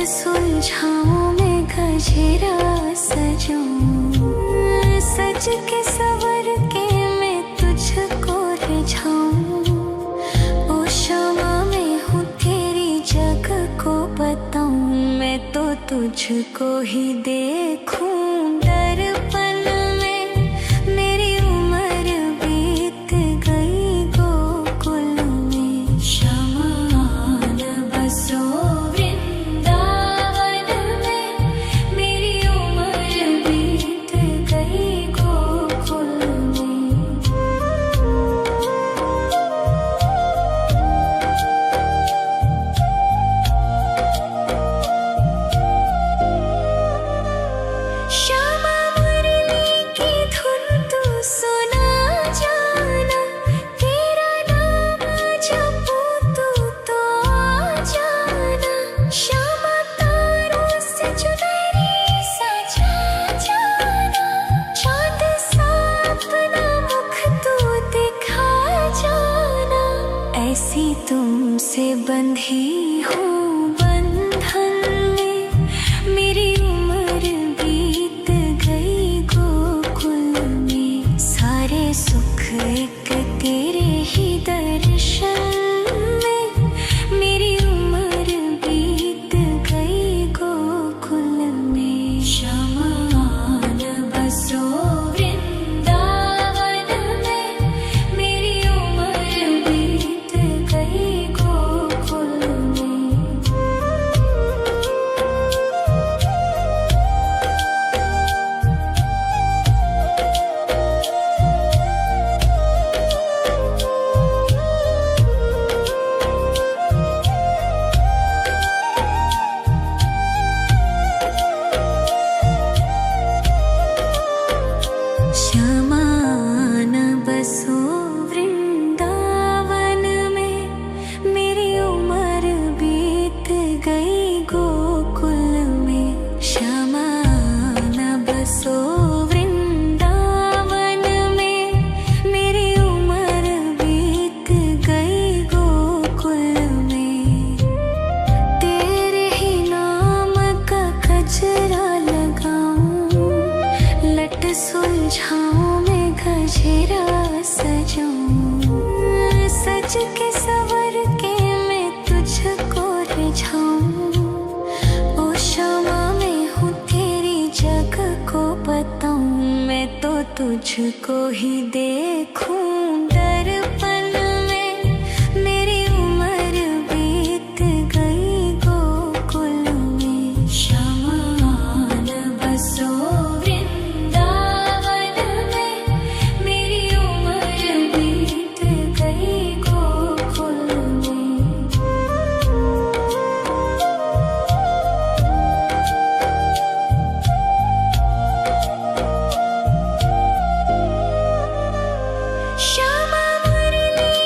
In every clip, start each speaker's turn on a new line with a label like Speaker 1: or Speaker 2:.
Speaker 1: सुलझाऊं मैं गजरा सजाऊं, सज के सवर के मैं तुझको रिझाऊं। ओ शमा मैं हूँ तेरी जग को बताऊं, मैं तो तुझको ही देखूं दर्पण में। मेरी उम्र बीत गई गोकुल में, शमा न बसो ऐसी तुमसे बंधी हूँ बंधन में। मेरी उम्र बीत गई गोकुल में, सारे सुख एक तेरे ही दर्शन में। मेरी उम्र बीत गई गोकुल में, शमा न बसो वृंदावन में। मेरी उम्र बीत गई गोकुल में, शमा न बसो वृंदावन में। मेरी उम्र बीत गई गोकुल में, तेरे ही नाम का गजरा लगाऊं, लट सुलझाऊं मैं गजरा सजाऊं। सज के सवर के मैं तुझको रिझाऊं। ओ शमा मैं हूँ तेरी जग को बताऊं, मैं तो तुझको ही देखूं दर्पण में। मेरी उम्र बीत गई गोकुल में, शमा न बसो श्यामा मुरली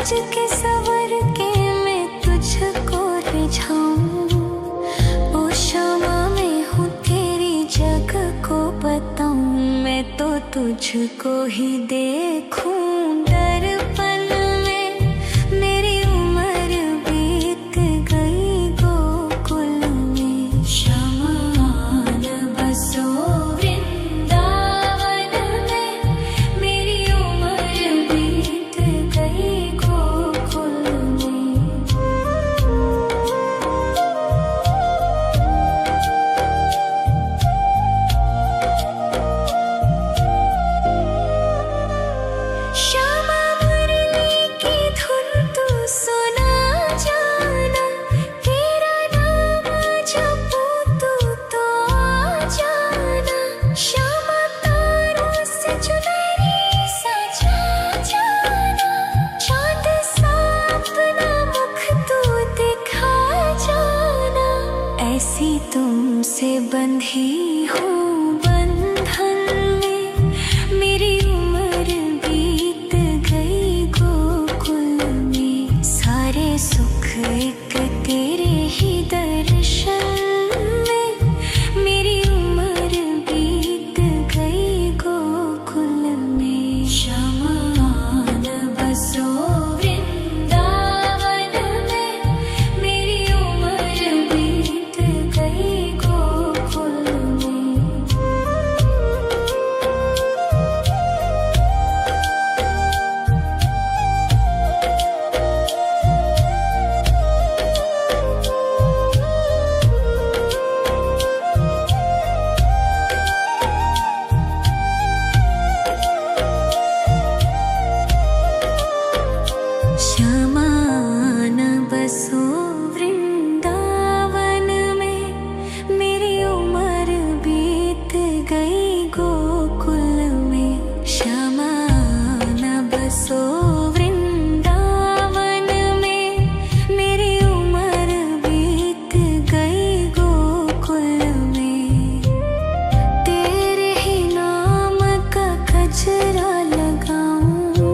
Speaker 1: सज के सवर के मैं तुझको रिझाऊं। ओ शामा मैं हूँ तेरी जग को बताऊं। मैं तो तुझको ही देखूं दर्पण में। मेरी उम्र बीत गई गोकुल में। श्यामान बसो वृंदावन में। मेरी उम्र बीत गई गोकुल में। श्यामा मुरली की धुन तू सुना जाना। तेरा नाम जपूं तो आ जाना। श्यामा तारों से चुनरी सजा जाना। चांद सा अपना मुख तू दिखा जाना। ऐसी तुमसे बंधी हूँ बंधन में। मेरी उम्र बीत गई गोकुल में। सारे सुख एक तेरे ही दर्शन में। मेरी उम्र बीत गई गोकुल में। श्यामान बसो वृंदावन में। मेरी उम्र बीत गई गोकुल में। श्यामान बसो वृंदावन में। मेरी उम्र बीत गई गोकुल में। श्यामान बसो वृंदावन में। मेरी उम्र बीत गई गोकुल में। तेरे ही नाम का गजरा लगाऊं।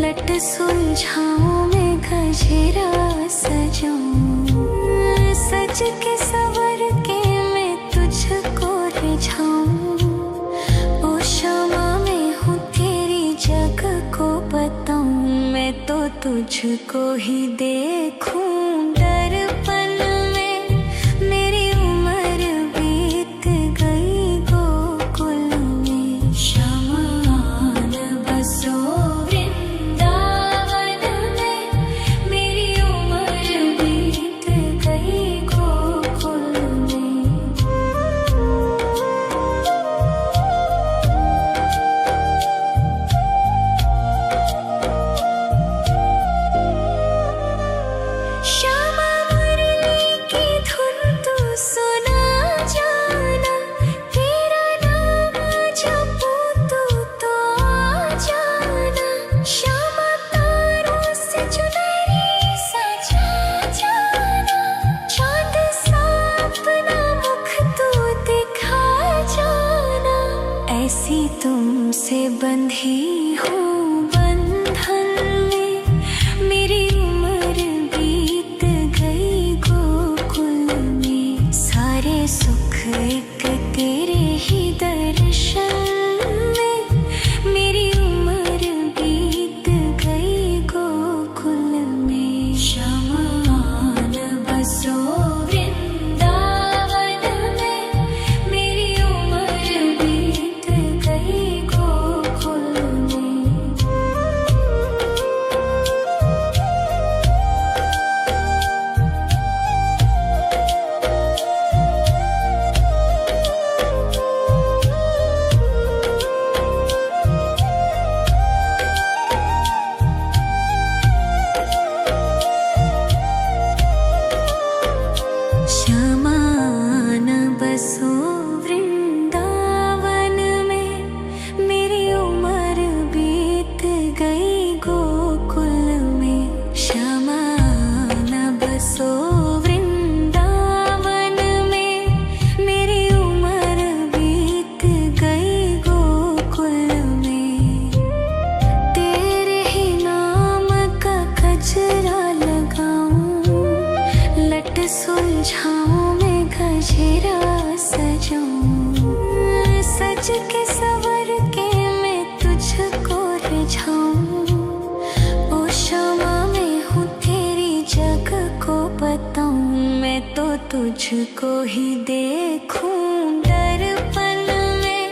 Speaker 1: लट सुलझाऊं मैं गजरा सजाऊं। सज के सवर के मैं तुझको रिझाऊं। ओ शामा मैं हूँ तेरी जग को बताऊं। मैं तो तुझको ही देखूं दर्पण में। मेरी उम्र बीत गई गोकुल में। श्यामान बसो वृंदावन में। मेरी उम्र बीत गई गोकुल में। श्यामा मुरली की धुन तू सुना जाना। तेरा नाम जपूं तो आ जाना। श्यामा तारों से चुनरी सजा जाना। चांद सा अपना मुख तू दिखा जाना। ऐसी तुमसे बंधी हूँ बंधन में। मेरी उम्र बीत गई गोकुल में। सारे सुख एक तेरे ही दर्शन में। मेरी उम्र बीत गई गोकुल में। श्यामान बसो वृंदावन में। मेरी उम्र बीत गई गोकुल में। सजाऊं, सज के सवर के मैं तुझको रिझाऊं। ओ क्षमा मैं हूँ तेरी जग को बताऊं, मैं तो तुझको ही देखूं। दर्पण में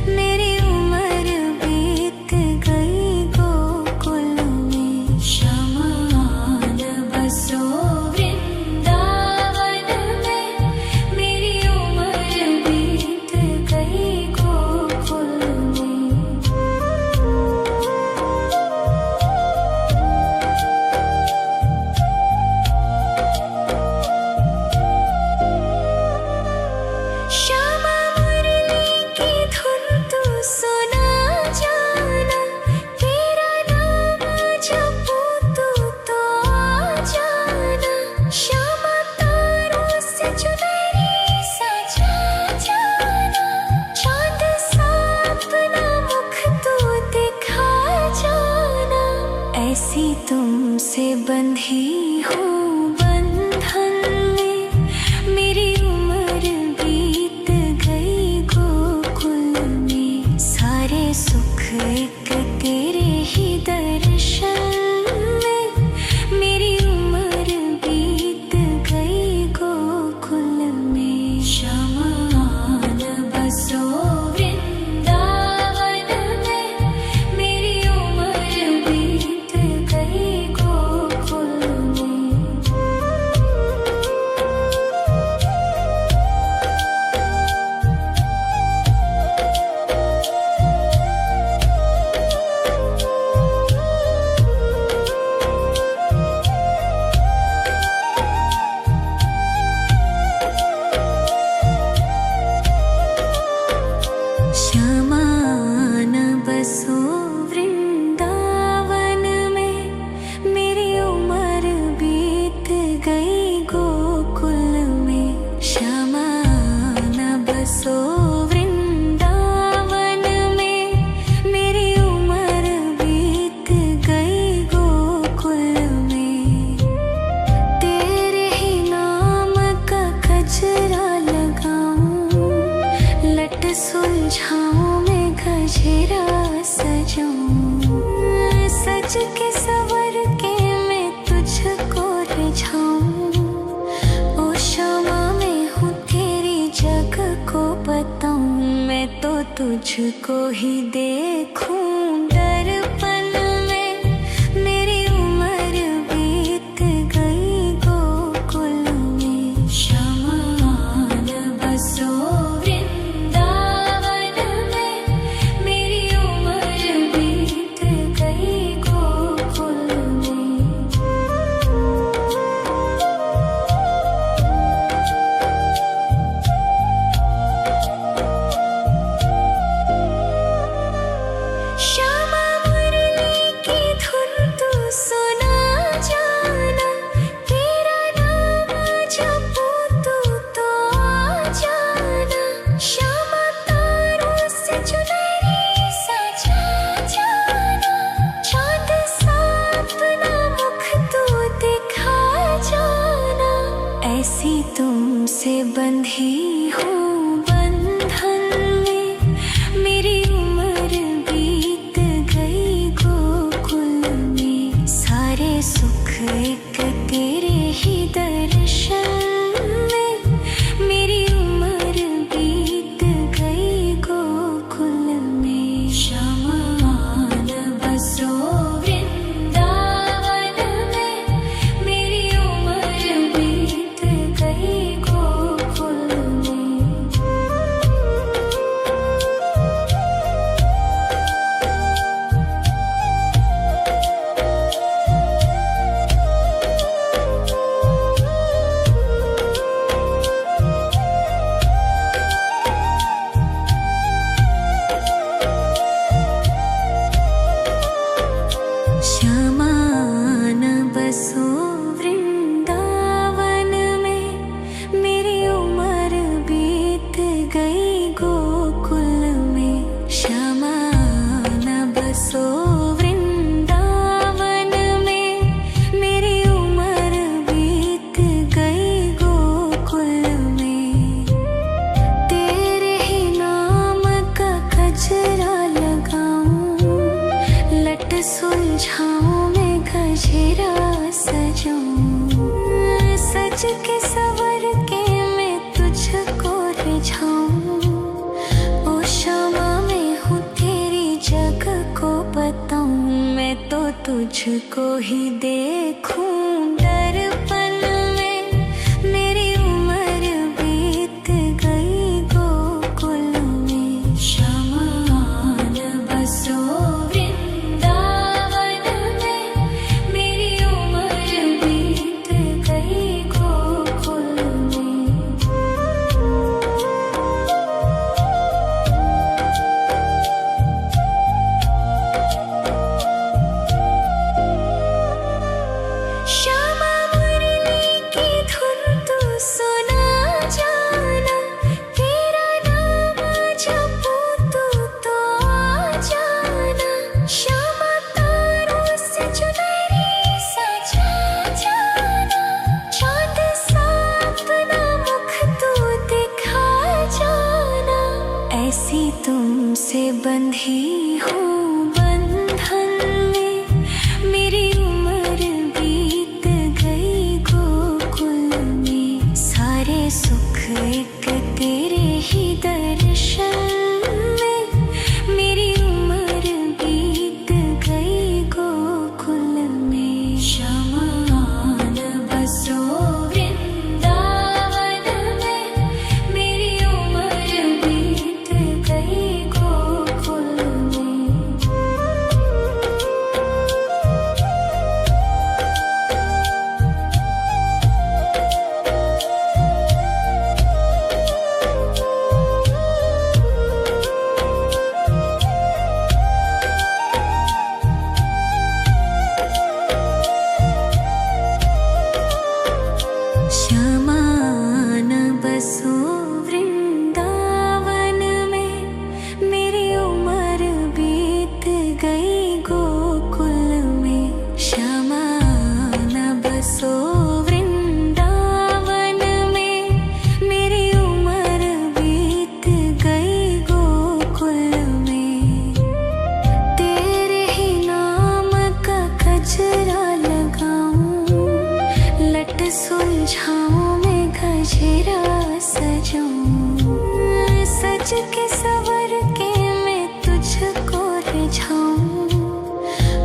Speaker 1: मेरी उम्र बीत गई गोकुल में, शमान बसो वृंदावन में, मेरी उम्र बीत गई गोकुल में। श्यामा मुरली की धुन तू सुना जाना, तेरा नाम जपूं तो आ जाना। श्यामा तारों से चुनरी सजा जाना, चांद सा अपना मुख तू दिखा जाना। ऐसी तुमसे बंधी हूँ बंधन में, मेरी उम्र बीत गई गोकुल में। सारे सुख एक तेरे ही दर्शन में, मेरी उम्र बीत गई गोकुल में। शमान बसो वृंदावन में, मेरी उम्र बीत गई गोकुल में। श्यामान बसो वृंदावन में, मेरी उम्र बीत गई गोकुल में। श्यामान बसो वृंदावन में, मेरी उम्र बीत गई गोकुल में। तेरे ही नाम का गजरा लगाऊं, लट सुलझाऊं मैं गजरा सजाऊं। सज के सवर के मैं तुझको रिझाऊं। ओ क्षमा मैं हूँ तेरी जग को बताऊं, मैं तो तुझको ही देखूं। दर्पण में मेरी उम्र बीत गई गोकुल में। शमान बसो वृंदावन में, मेरी उम्र बीत गई गोकुल में। श्यामा मुरली जाऊं, सज के सवर के मैं तुझको रिझाऊं। ओ क्षमा मैं हूँ तेरी जग को बताऊं, मैं तो तुझको ही देखूं दर्पण में। मेरी उम्र बीत गई गोकुल में, शमान बसो वृंदावन में। मेरी उम्र बीत गई गोकुल में। श्यामा मुरली की धुन तू सुना जाना, तेरा नाम जपूं तू तो आ जाना। श्यामा तारों से चुनरी सजा जाना, चाँद सा अपना मुख तू दिखा जाना। ऐसी तुमसे बंधी हूँ बंधन में, मेरी उम्र बीत गई गोकुल में। सारे सुख एक तेरे ही दर्शन में, मेरी उम्र बीत गई गोकुल में। शमान बसो वृंदावन में, मेरी उम्र बीत गई गोकुल में। शमान बसो वृंदावन में, मेरी उम्र बीत गई गोकुल में। शमान बसो वृंदावन में, मेरी उम्र बीत गई गोकुल में। तेरे ही नाम का गजरा लगाऊं, लट सुलझाऊं मैं गजरा सजाऊं। सज के सवर के मैं तुझको रिझाऊं।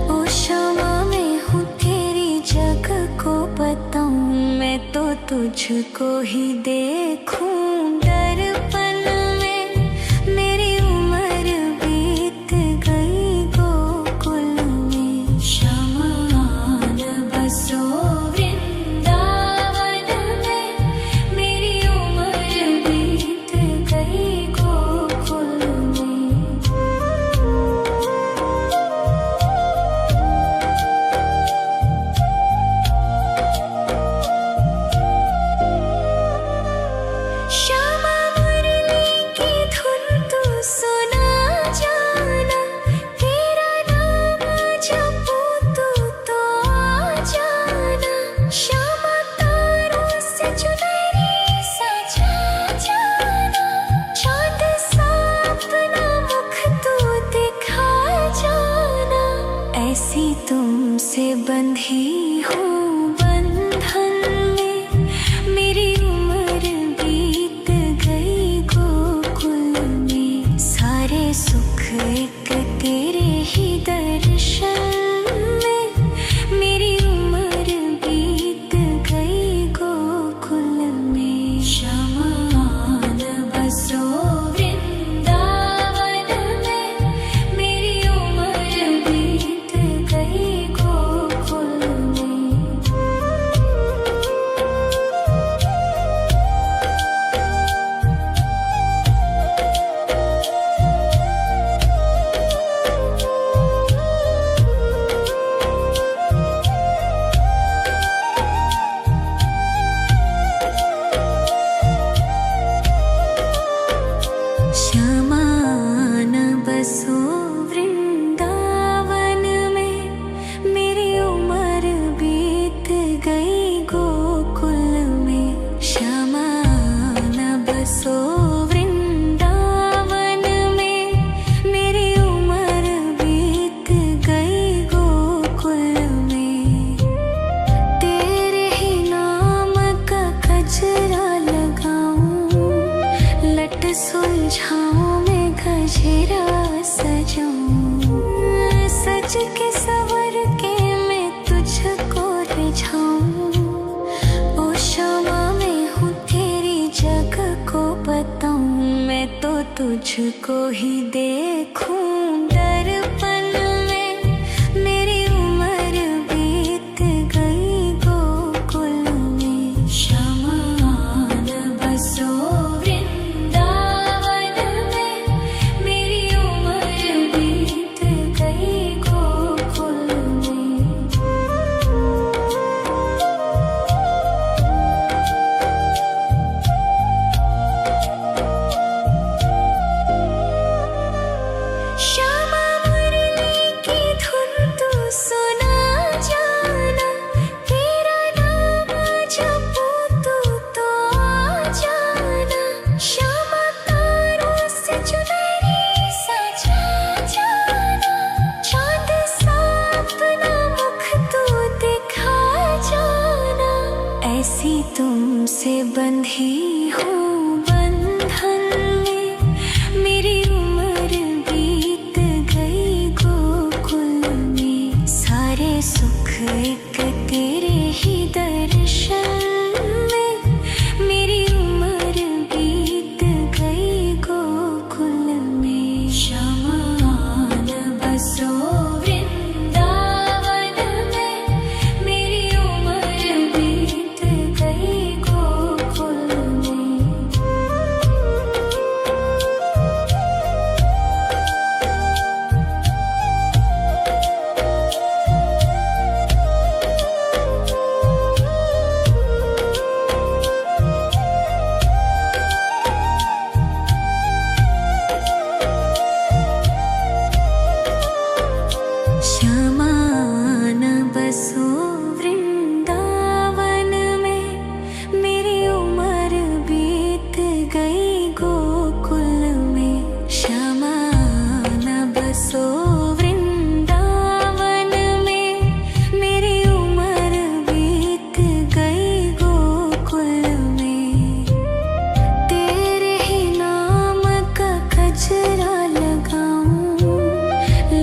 Speaker 1: ओ क्षमा मैं हूँ तेरी जग को बताऊं, मैं तो तुझको ही देखूं दर्पण में। मेरी उम्र बीत गई गोकुल में। शमान बसो वृंदावन में, मेरी उम्र बीत गई गोकुल में। लट सुलझाऊं मैं गजरा सजाऊं, सज के सवर के मैं तुझको रिझाऊं। ओ शामा मैं हूँ तेरी जग को बताऊं, मैं तो तुझको ही देखूं दर्पण में। मेरी उम्र बीत गई गोकुल में, श्यामा आन बसो वृंदावन में। मेरी उम्र बीत गई गोकुल में। श्यामा मुरली की धुन तू सुना जाना, तेरा नाम जपूं तो आ जाना। श्यामा तारों से चुनरी सजा जाना, चांद सा अपना मुख तू दिखा जाना। ऐसी तुमसे बंधी हूँ बंधन में, मेरी उम्र बीत गई गोकुल में। सारे सुख एक तेरे ही दर्शन में, मेरी उम्र बीत गई गोकुल में। श्यामा आन बसो वृंदावन में, मेरी उम्र बीत गई गोकुल में। श्यामा आन बसो वृंदावन में, मेरी उम्र बीत गई गोकुल में। श्यामा आन बसो वृंदावन में, मेरी उम्र बीत गई गोकुल में। तेरे ही नाम का गजरा लगाऊं,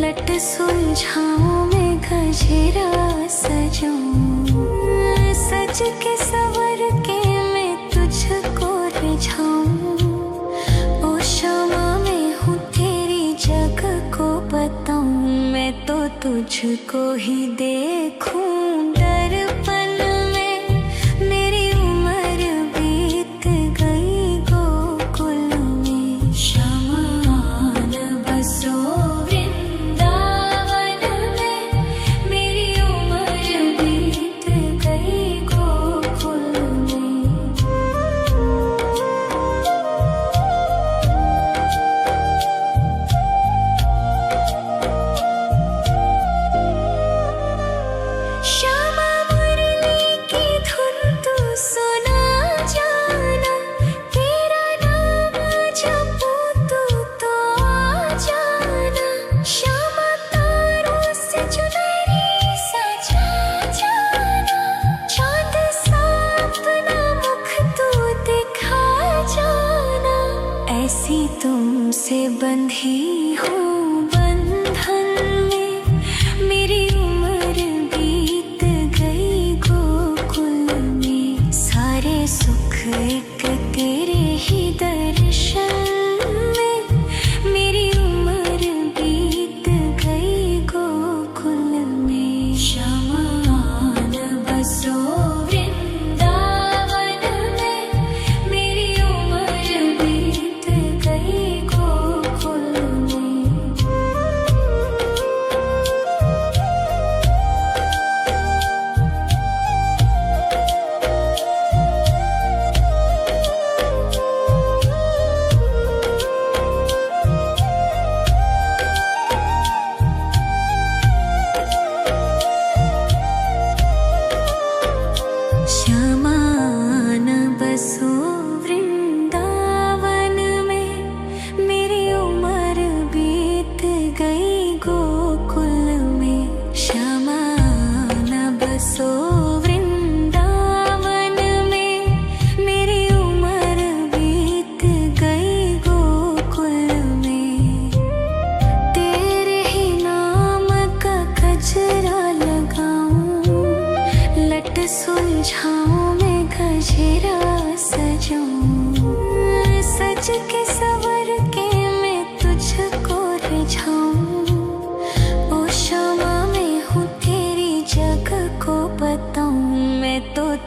Speaker 1: लट सुलझाऊं मैं गजरा सजाऊं, सज के सवर के मैं तुझको रिझाऊं। ओ शामा मैं हूँ तेरी जग को बताऊं, मैं तो तुझको ही देखूं दर्पण में। मेरी उम्र बीत गई गोकुल में, श्यामा आन बसो वृंदावन में। मेरी उम्र बीत गई गोकुल में। श्यामा मुरली की धुन तू सुना जाना, तेरा नाम जपूं तो आ जाना। श्यामा तारों से चुनरी सजा जाना, चांद सा अपना मुख तू दिखा जाना। ऐसी तुमसे बंधी हूँ बंधन में, मेरी उम्र बीत गई गोकुल में। सारे सुख एक तेरे ही दर्शन में, मेरी उम्र बीत गई गोकुल में। श्यामा आन बसो वृंदावन में, मेरी उम्र बीत गई गोकुल में।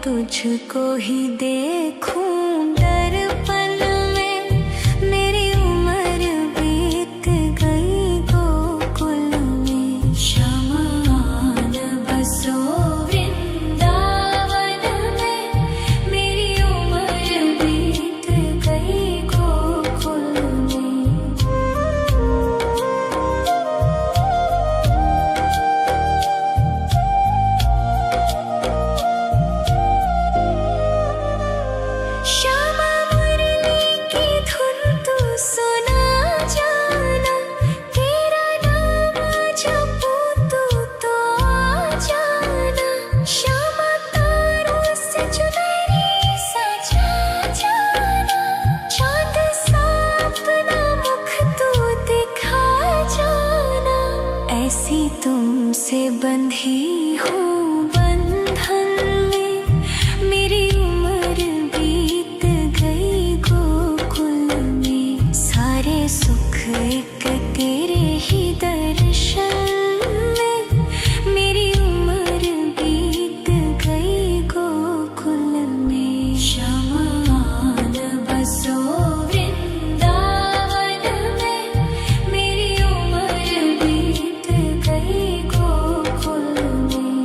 Speaker 1: तुझको ही देखूं दर्पण में। मेरी उम्र बीत गई गोकुल में। शमान बसो वृंदावन में। मेरी उम्र बीत गई गोकुल में। श्यामा मुरली की धुन तू सुना जाना। तेरा नाम जपूं तू तो आ जाना। श्यामा तारों से चुनरी सजा जाना। चांद सा अपना मुख तू दिखा जाना। ऐसी तुमसे बंधी हूँ बंधन में। मेरी उम्र बीत गई गोकुल में। सारे सुख एक तेरे ही दर्शन में। मेरी उम्र बीत गई गोकुल में। शमान बसो वृंदावन में। मेरी उम्र बीत गई गोकुल में।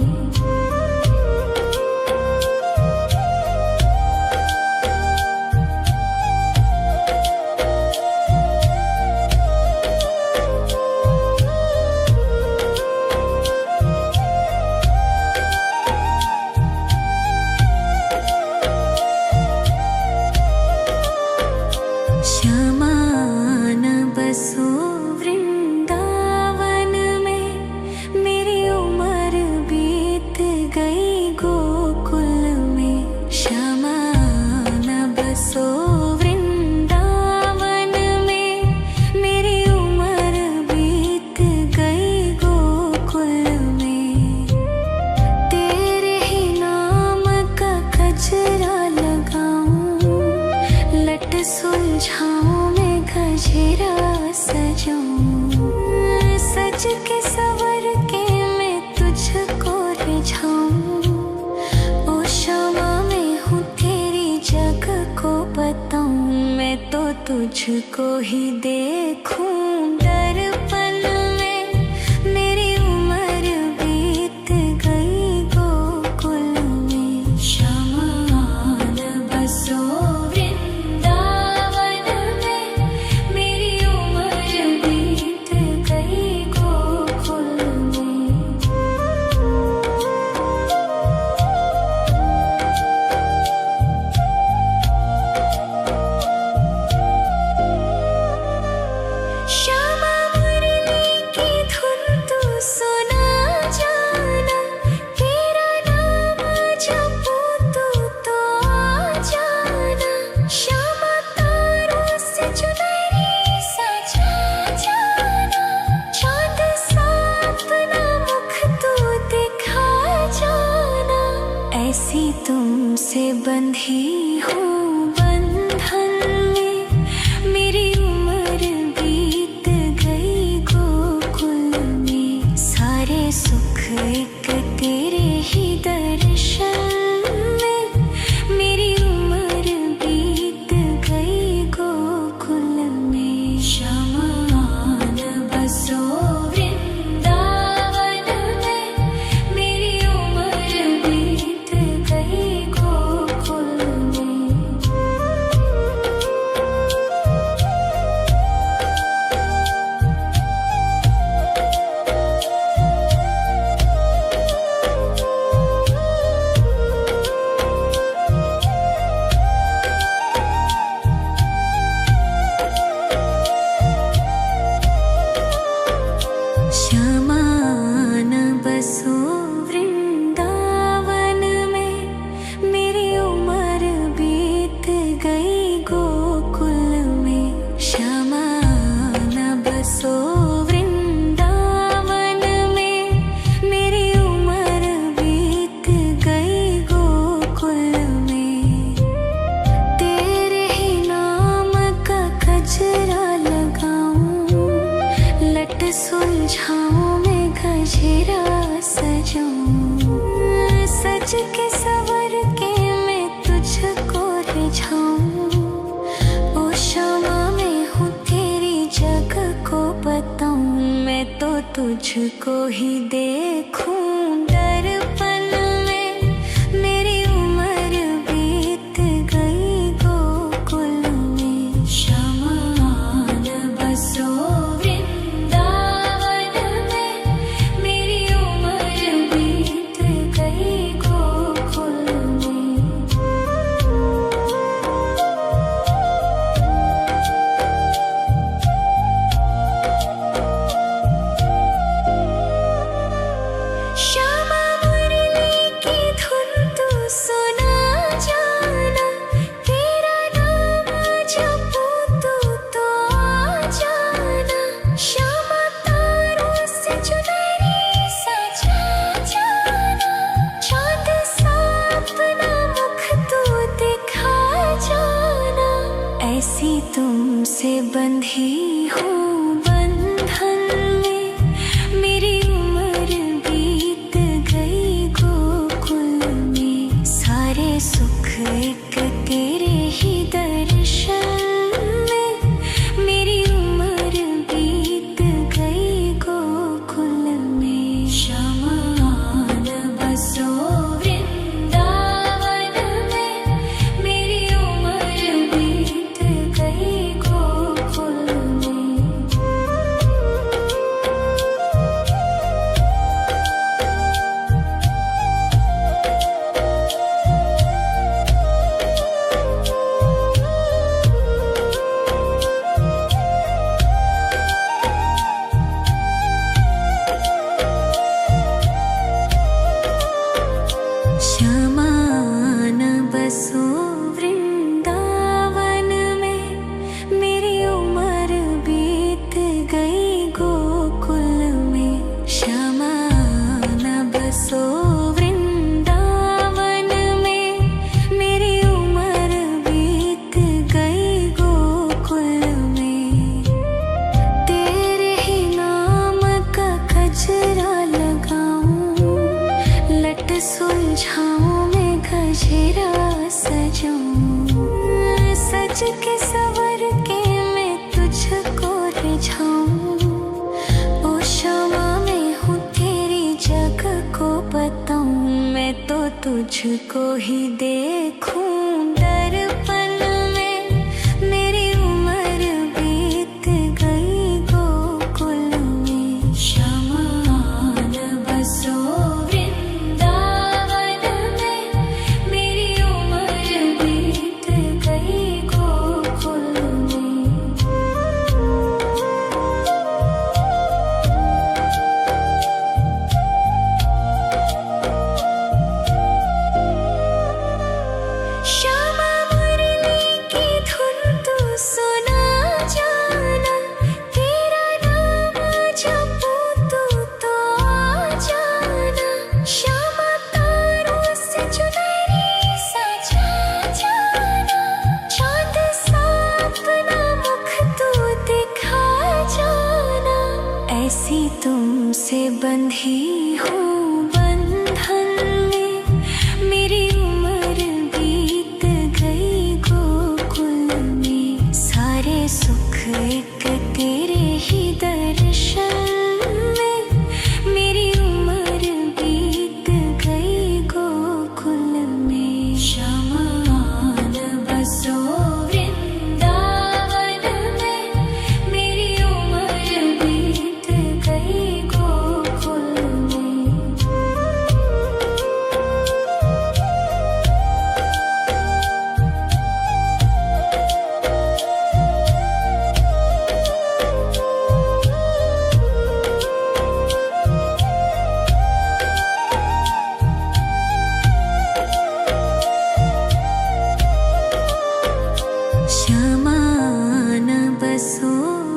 Speaker 1: श्यामान बसो वृंदावन में। मेरी उम्र बीत गई गोकुल में। श्यामान बसो वृंदावन में। मेरी उम्र बीत गई गोकुल में। तेरे ही नाम का गजरा लगाऊं। लट सुलझाऊं मैं गजरा सजाऊं। सज के सवर के मैं तुझको रिझाऊं। ओ श्यामा मैं हूँ तेरी जग को बताऊं। मैं तो तुझको ही देखूं दर्पण में। मेरी उम्र बीत गई गोकुल में। शमान बसो वृंदावन में। मेरी उम्र बीत गई गोकुल में। श्यामा मुरली की धुन तू सुना जाना। तेरा नाम जपूं तू तो आ जाना। श्यामा तारों से चुनरी सजा जाना। चांद सा अपना मुख तू दिखा जाना। ऐसी तुमसे बंधी हूँ बंधन में। मेरी उम्र बीत गई गोकुल में। सारे सुख एक तेरे ही दर्शन में। मेरी उम्र बीत गई गोकुल में। शमान बसो वृंदावन में। मेरी उम्र बीत गई गोकुल में। श्यामान बसो वृंदावन में। मेरी उम्र बीत गई गोकुल में। श्यामान बसो वृंदावन में। मेरी उम्र बीत गई गोकुल में। तेरे ही नाम का गजरा लगाऊं। लट सुलझाऊं मैं गजरा सजाऊं। सज के सवर के तुझको ही देखूं दर्पण में। मेरी उम्र बीत गई गोकुल में, शमान बसो वृंदावन में। मेरी उम्र बीत गई गोकुल में। श्यामा मुरली की धुन तू सुना जाना, तेरा नाम जपूं तो आ जाना। श्यामा तारों से चुनरी सजा जाना, चांद सा अपना मुख तू दिखा जाना। ऐसी तुमसे बंधी हूँ बंधन में, मेरी उम्र बीत गई गोकुल में। सारे सुख एक तेरे ही दर्शन में, मेरी उम्र बीत गई गोकुल में। शमान बसो वृंदावन में, मेरी उम्र बीत गई गोकुल में। शमान बसो वृंदावन में, मेरी उम्र बीत गई गोकुल में। शमान बसो वृंदावन में, मेरी उम्र बीत गई गोकुल में। तेरे ही नाम का गजरा लगाऊं, लट सुलझाऊं मैं गजरा सजाऊं। सज के सवर के मैं तुझको रिझाऊं। ओ क्षमा मैं हूँ तेरी जग को बताऊं, मैं तो तुझको ही देखूं दर्पण में। मेरी उम्र बीत गई गोकुल में। शमान बसो वृंदावन में, मेरी उम्र बीत गई गोकुल में। श्यामा मुरली की धुन तू सुना जाना, तेरा नाम जपूं तो आ जाना। श्यामा तारों से चुनरी सजा जाना, चांद सा अपना मुख तू दिखा जाना। ऐसी तुमसे बंधी हूँ बंधन में, मेरी उम्र बीत गई गोकुल में। सारे सुख एक तेरे ही दर्शन में, मेरी उम्र बीत गई गोकुल में। शमान बसो वृंदावन में, मेरी उम्र बीत गई गोकुल में। शमान बसो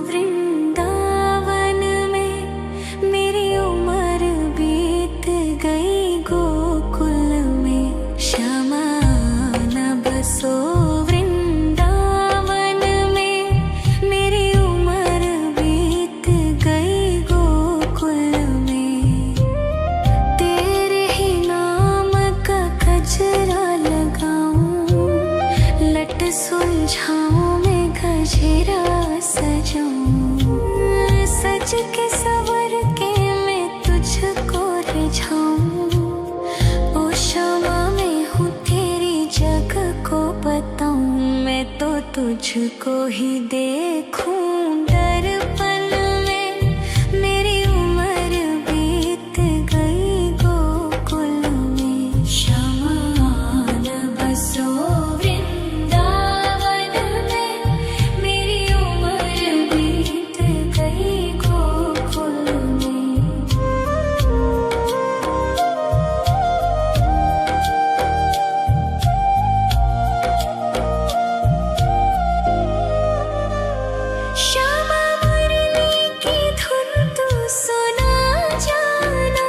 Speaker 1: वृंदावन में, मेरी उम्र बीत गई गोकुल में। शमान बसो वृंदावन में, मेरी उम्र बीत गई गोकुल में। तेरे ही नाम का गजरा लगाऊं, लट सुलझाऊं मैं गजरा सजाऊं। सज के सवर के तुझको ही देखूं दर्पण में। मेरी उम्र बीत गई गोकुल में। शमान बसो वृंदावन में। मेरी उम्र बीत गई गोकुल में। श्यामा मुरली की धुन तू सुना जाना।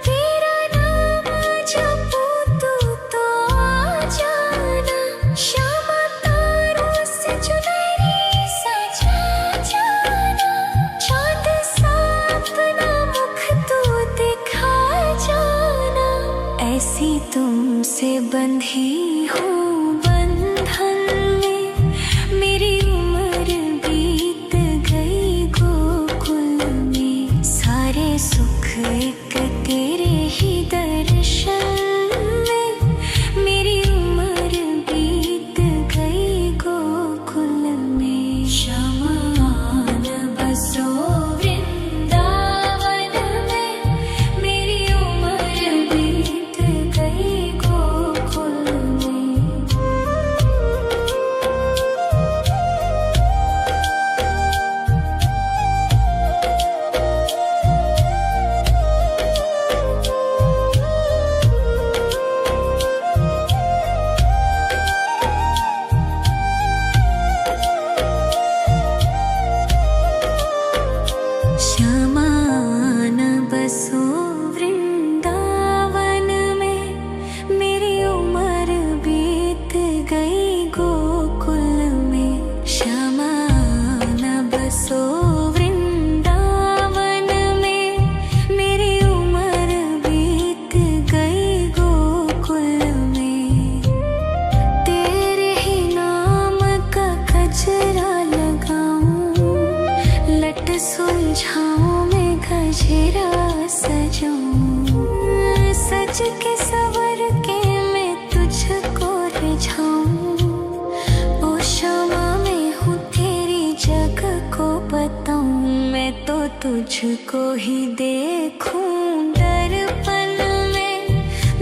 Speaker 1: तेरा नाम जपूं तो आ जाना। श्यामा तारों से चुनरी सजा जाना। चाँद सा अपना मुख तू दिखा जाना। ऐसी तुमसे बंधी हूँ बंधन में। मेरी उम्र बीत गई गोकुल में। सारे सुख एक तेरे ही दर्शन में। मेरी उम्र बीत गई गोकुल में। शमान बसो वृंदावन में। मेरी उम्र बीत गई गोकुल में। श्यामान बसो वृंदावन में। मेरी उम्र बीत गई गोकुल में। श्यामान बसो वृंदावन में। मेरी उम्र बीत गई गोकुल में। तेरे ही नाम का गजरा लगाऊं। लट सुलझाऊं मैं गजरा सजाऊं। सज के सवर के मैं तुझको रिझाऊं। ओ श्यामा मैं हूँ तेरी जग को बताऊं। मैं तो तुझको ही देखूं